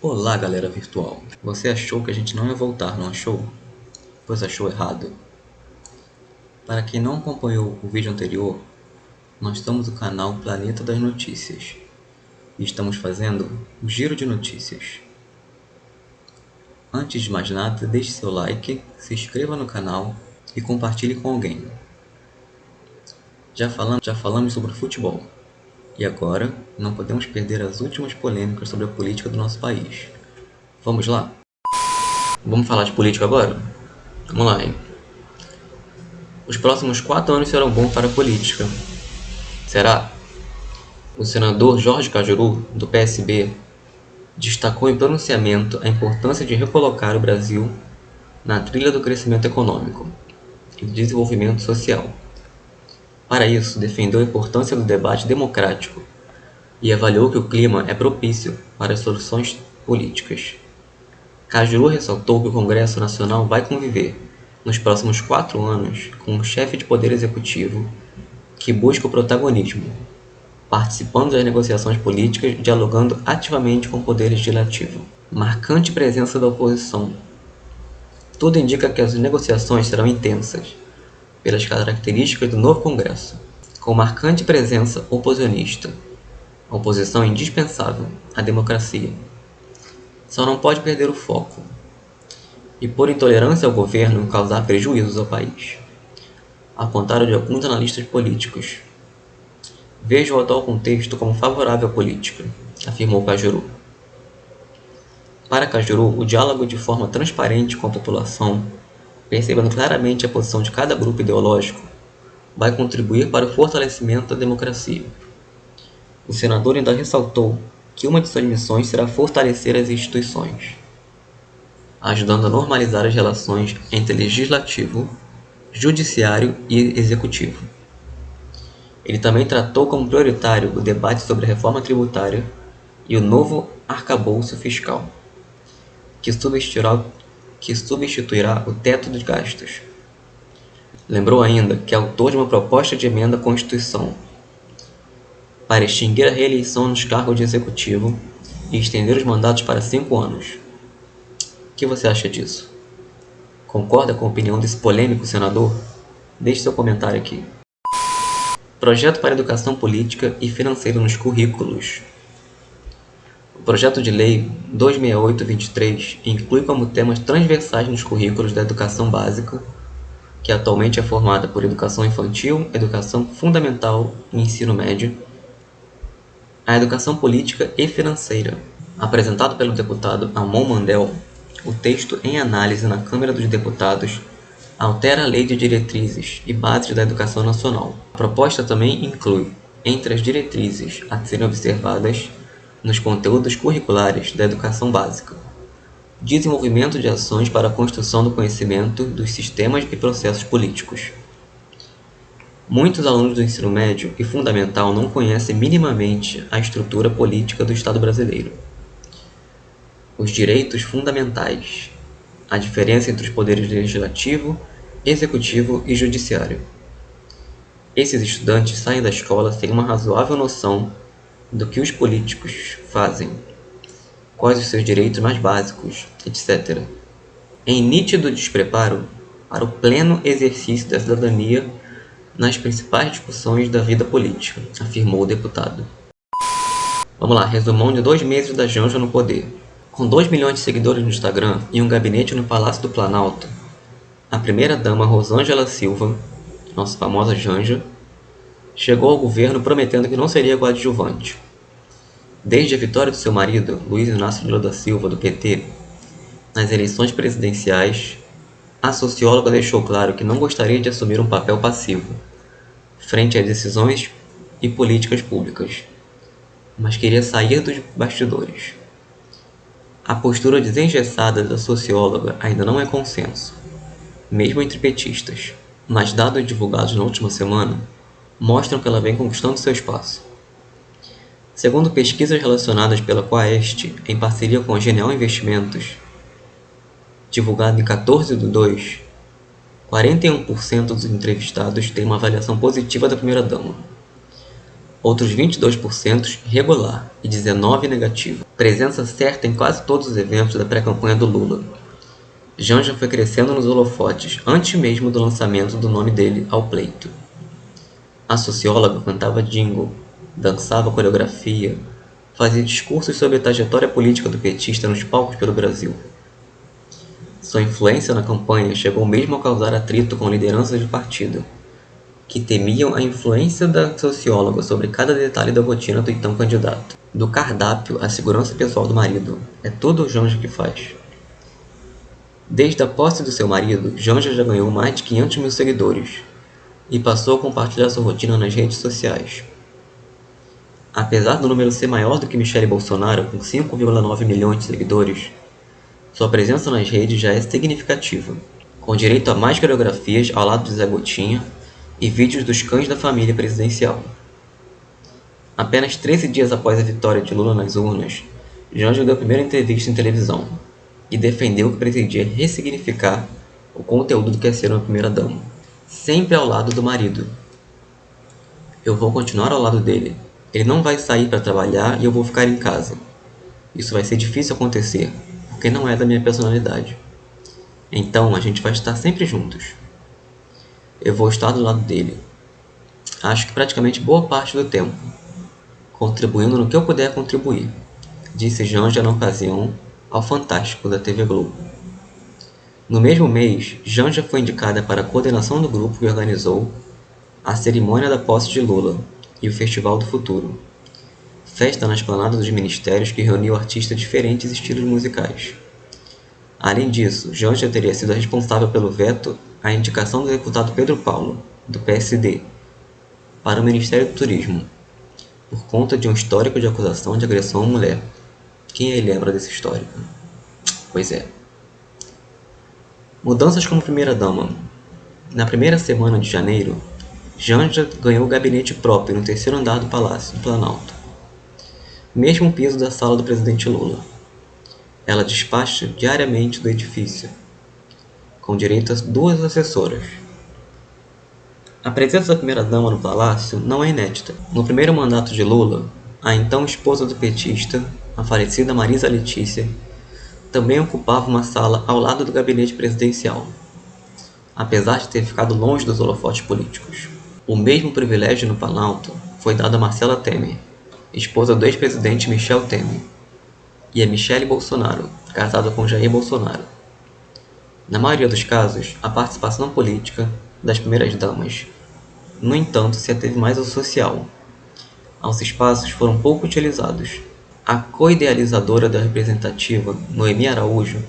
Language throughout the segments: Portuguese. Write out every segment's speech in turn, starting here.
Olá, galera virtual. Você achou que a gente não ia voltar, não achou? Pois achou errado. Para quem não acompanhou o vídeo anterior, nós estamos no canal Planeta das Notícias e estamos fazendo o giro de notícias. Antes de mais nada, deixe seu like, se inscreva no canal e compartilhe com alguém. Já falamos sobre futebol. E agora, não podemos perder as últimas polêmicas sobre a política do nosso país. Vamos lá? Vamos falar de política agora? Vamos lá, hein? Os próximos 4 anos serão bons para a política. Será? O senador Jorge Cajuru, do PSB, destacou em pronunciamento a importância de recolocar o Brasil na trilha do crescimento econômico e do desenvolvimento social. Para isso, defendeu a importância do debate democrático e avaliou que o clima é propício para as soluções políticas. Cajuru ressaltou que o Congresso Nacional vai conviver, nos próximos 4 anos, com um chefe de poder executivo que busca o protagonismo, participando das negociações políticas e dialogando ativamente com o poder legislativo. Marcante presença da oposição. Tudo indica que as negociações serão intensas, pelas características do novo Congresso, com marcante presença oposicionista. A oposição é indispensável à democracia. Só não pode perder o foco e, por intolerância ao governo, causar prejuízos ao país. Ao contrário de alguns analistas políticos, vejo o atual contexto como favorável à política, afirmou Cajuru. Para Cajuru, o diálogo de forma transparente com a população, percebendo claramente a posição de cada grupo ideológico, vai contribuir para o fortalecimento da democracia. O senador ainda ressaltou que uma de suas missões será fortalecer as instituições, ajudando a normalizar as relações entre legislativo, judiciário e executivo. Ele também tratou como prioritário o debate sobre a reforma tributária e o novo arcabouço fiscal, que substituirá o teto dos gastos. Lembrou ainda que é autor de uma proposta de emenda à Constituição para extinguir a reeleição nos cargos de executivo e estender os mandatos para 5 anos. O que você acha disso? Concorda com a opinião desse polêmico senador? Deixe seu comentário aqui. Projeto para Educação Política e Financeira nos Currículos. O projeto de lei 268/23 inclui como temas transversais nos currículos da educação básica, que atualmente é formada por educação infantil, educação fundamental e ensino médio, a educação política e financeira. Apresentado pelo deputado Amon Mandel, o texto em análise na Câmara dos Deputados altera a Lei de Diretrizes e Bases da Educação Nacional. A proposta também inclui, entre as diretrizes a serem observadas nos conteúdos curriculares da educação básica, desenvolvimento de ações para a construção do conhecimento dos sistemas e processos políticos. Muitos alunos do ensino médio e fundamental não conhecem minimamente a estrutura política do Estado brasileiro, os direitos fundamentais, a diferença entre os poderes legislativo, executivo e judiciário. Esses estudantes saem da escola sem uma razoável noção do que os políticos fazem, quais os seus direitos mais básicos, etc. Em nítido despreparo para o pleno exercício da cidadania nas principais discussões da vida política, afirmou o deputado. Vamos lá, resumão de 2 meses da Janja no poder. Com 2 milhões de seguidores no Instagram e um gabinete no Palácio do Planalto, a primeira-dama Rosângela Silva, nossa famosa Janja, chegou ao governo prometendo que não seria coadjuvante. Desde a vitória do seu marido, Luiz Inácio Lula da Silva, do PT, nas eleições presidenciais, a socióloga deixou claro que não gostaria de assumir um papel passivo frente às decisões e políticas públicas, mas queria sair dos bastidores. A postura desengessada da socióloga ainda não é consenso, mesmo entre petistas, mas dados divulgados na última semana mostram que ela vem conquistando seu espaço. Segundo pesquisas relacionadas pela Quaest, em parceria com a Genial Investimentos, divulgado em 14/2, 41% dos entrevistados têm uma avaliação positiva da primeira-dama. outros 22% regular e 19% negativo. Presença certa em quase todos os eventos da pré-campanha do Lula. Janja foi crescendo nos holofotes antes mesmo do lançamento do nome dele ao pleito. A socióloga cantava jingle, dançava coreografia, fazia discursos sobre a trajetória política do petista nos palcos pelo Brasil. Sua influência na campanha chegou mesmo a causar atrito com lideranças do partido, que temiam a influência da socióloga sobre cada detalhe da rotina do então candidato. Do cardápio à segurança pessoal do marido, é tudo o Janja que faz. Desde a posse do seu marido, Janja já ganhou mais de 500 mil seguidores e passou a compartilhar sua rotina nas redes sociais. Apesar do número ser maior do que Michele Bolsonaro, com 5,9 milhões de seguidores, sua presença nas redes já é significativa, com direito a mais coreografias ao lado de Zé Gotinha e vídeos dos cães da família presidencial. Apenas 13 dias após a vitória de Lula nas urnas, Janja deu a primeira entrevista em televisão e defendeu que pretendia ressignificar o conteúdo do que é ser uma primeira-dama. Sempre ao lado do marido. Eu vou continuar ao lado dele. Ele não vai sair para trabalhar e eu vou ficar em casa. Isso vai ser difícil acontecer, porque não é da minha personalidade. Então a gente vai estar sempre juntos. Eu vou estar do lado dele. Acho que praticamente boa parte do tempo, contribuindo no que eu puder contribuir, disse Janja na ocasião ao Fantástico da TV Globo. No mesmo mês, Janja foi indicada para a coordenação do grupo que organizou a cerimônia da posse de Lula e o Festival do Futuro, festa na esplanada dos ministérios que reuniu artistas de diferentes estilos musicais. Além disso, Janja teria sido responsável pelo veto à indicação do deputado Pedro Paulo, do PSD, para o Ministério do Turismo, por conta de um histórico de acusação de agressão à mulher. Quem aí lembra desse histórico? Pois é. Mudanças como primeira-dama. Na primeira semana de janeiro, Janja ganhou gabinete próprio no terceiro andar do Palácio do Planalto, mesmo piso da sala do presidente Lula. Ela despacha diariamente do edifício, com direito a 2 assessoras. A presença da primeira-dama no palácio não é inédita. No primeiro mandato de Lula, a então esposa do petista, a falecida Marisa Letícia, também ocupava uma sala ao lado do gabinete presidencial, apesar de ter ficado longe dos holofotes políticos. O mesmo privilégio no Planalto foi dado a Marcela Temer, esposa do ex-presidente Michel Temer, e a Michele Bolsonaro, casada com Jair Bolsonaro. Na maioria dos casos, a participação política das primeiras-damas, no entanto, se ateve mais ao social. Os espaços foram pouco utilizados. A co-idealizadora da representativa, Noemi Araújo,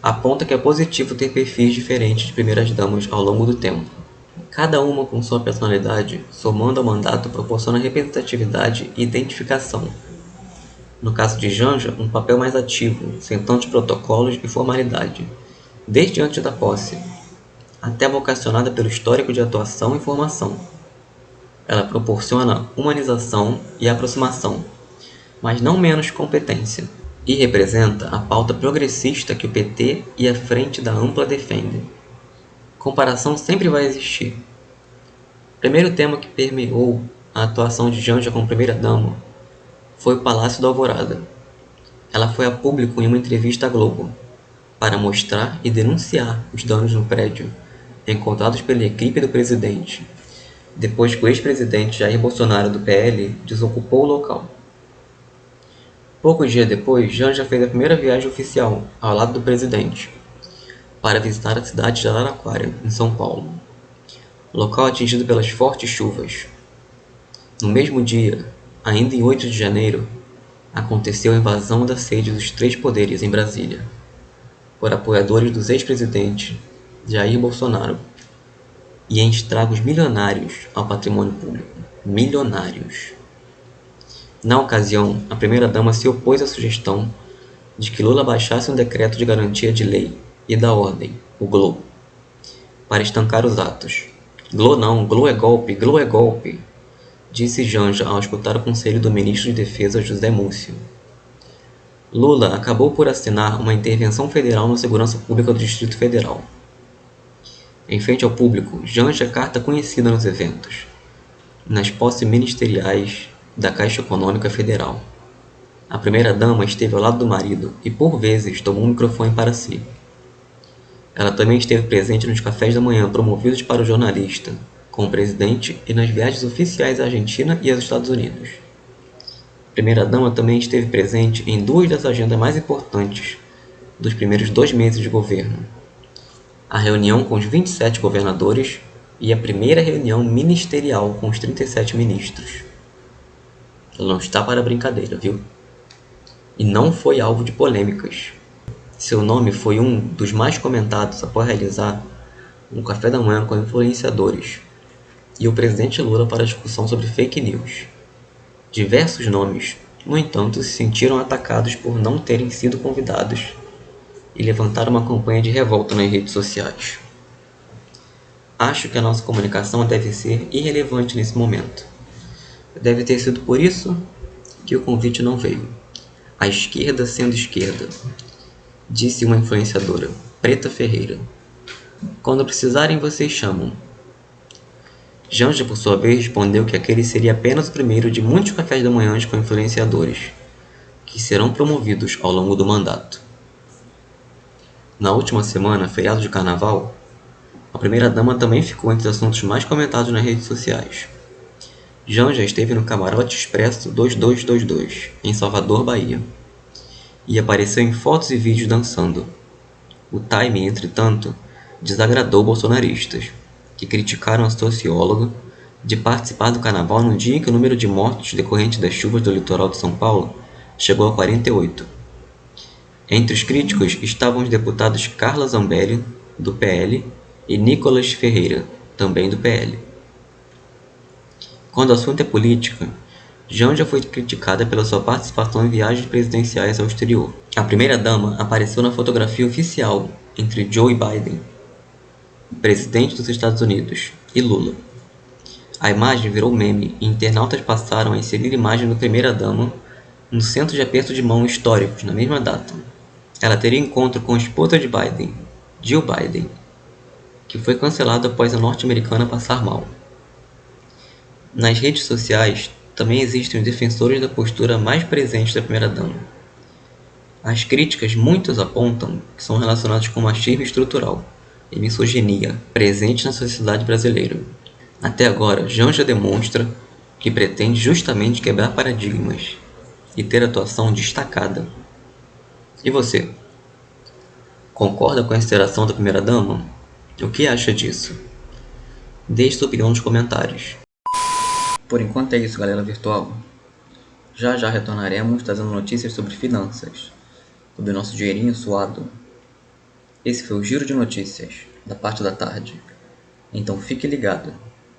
aponta que é positivo ter perfis diferentes de primeiras-damas ao longo do tempo. Cada uma com sua personalidade, somando ao mandato, proporciona representatividade e identificação. No caso de Janja, um papel mais ativo, sem tantos protocolos e formalidade, desde antes da posse, até vocacionada pelo histórico de atuação e formação. Ela proporciona humanização e aproximação, mas não menos competência, e representa a pauta progressista que o PT e a Frente da Ampla defendem. Comparação sempre vai existir. O primeiro tema que permeou a atuação de Janja como primeira-dama foi o Palácio da Alvorada. Ela foi a público em uma entrevista à Globo para mostrar e denunciar os danos no prédio encontrados pela equipe do presidente, depois que o ex-presidente Jair Bolsonaro do PL desocupou o local. Poucos dias depois, Janja fez a primeira viagem oficial ao lado do presidente para visitar a cidade de Araraquara, em São Paulo, local atingido pelas fortes chuvas. No mesmo dia, ainda em 8 de janeiro, aconteceu a invasão da sede dos 3 poderes em Brasília, por apoiadores dos ex-presidentes Jair Bolsonaro, e em estragos milionários ao patrimônio público. Milionários. Na ocasião, a primeira-dama se opôs à sugestão de que Lula baixasse um decreto de garantia de lei e da ordem, o GLO, para estancar os atos. GLO não, GLO é golpe, GLO é golpe, disse Janja ao escutar o conselho do ministro de Defesa José Múcio. Lula acabou por assinar uma intervenção federal na segurança pública do Distrito Federal. Em frente ao público, Janja é carta conhecida nos eventos. nas posses ministeriais da Caixa Econômica Federal. A primeira-dama esteve ao lado do marido e, por vezes, tomou um microfone para si. Ela também esteve presente nos cafés da manhã promovidos para o jornalista, com o presidente e nas viagens oficiais à Argentina e aos Estados Unidos. A primeira-dama também esteve presente em duas das agendas mais importantes dos primeiros 2 meses de governo: a reunião com os 27 governadores e a primeira reunião ministerial com os 37 ministros. Ela não está para brincadeira, viu? E não foi alvo de polêmicas. Seu nome foi um dos mais comentados após realizar um café da manhã com influenciadores e o presidente Lula para a discussão sobre fake news. Diversos nomes, no entanto, se sentiram atacados por não terem sido convidados e levantaram uma campanha de revolta nas redes sociais. Acho que a nossa comunicação deve ser irrelevante nesse momento. Deve ter sido por isso que o convite não veio. A esquerda sendo esquerda, disse uma influenciadora, Preta Ferreira. Quando precisarem, vocês chamam. Janja, por sua vez, respondeu que aquele seria apenas o primeiro de muitos cafés da manhã com influenciadores, que serão promovidos ao longo do mandato. Na última semana, feriado de carnaval, a primeira-dama também ficou entre os assuntos mais comentados nas redes sociais. Janja esteve no Camarote Expresso 2222, em Salvador, Bahia, e apareceu em fotos e vídeos dançando. O timing, entretanto, desagradou bolsonaristas, que criticaram a socióloga de participar do carnaval no dia em que o número de mortos decorrentes das chuvas do litoral de São Paulo chegou a 48. Entre os críticos estavam os deputados Carla Zambelli, do PL, e Nicolas Ferreira, também do PL. Quando o assunto é política, Janja foi criticada pela sua participação em viagens presidenciais ao exterior. A primeira-dama apareceu na fotografia oficial entre Joe Biden, presidente dos Estados Unidos, e Lula. A imagem virou meme e internautas passaram a inserir imagens da primeira-dama no centro de aperto de mão históricos na mesma data. Ela teria encontro com a esposa de Biden, Jill Biden, que foi cancelado após a norte-americana passar mal. Nas redes sociais, também existem os defensores da postura mais presente da primeira-dama. As críticas muitas apontam que são relacionadas com machismo estrutural e misoginia presente na sociedade brasileira. Até agora, Janja demonstra que pretende justamente quebrar paradigmas e ter atuação destacada. E você? Concorda com a consideração da primeira-dama? O que acha disso? Deixe sua opinião nos comentários. Por enquanto é isso, galera virtual. Já já retornaremos trazendo notícias sobre finanças, sobre o nosso dinheirinho suado. Esse foi o Giro de Notícias, da parte da tarde. Então fique ligado,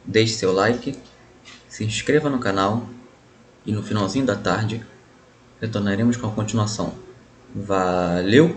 deixe seu like, se inscreva no canal e no finalzinho da tarde retornaremos com a continuação. Valeu!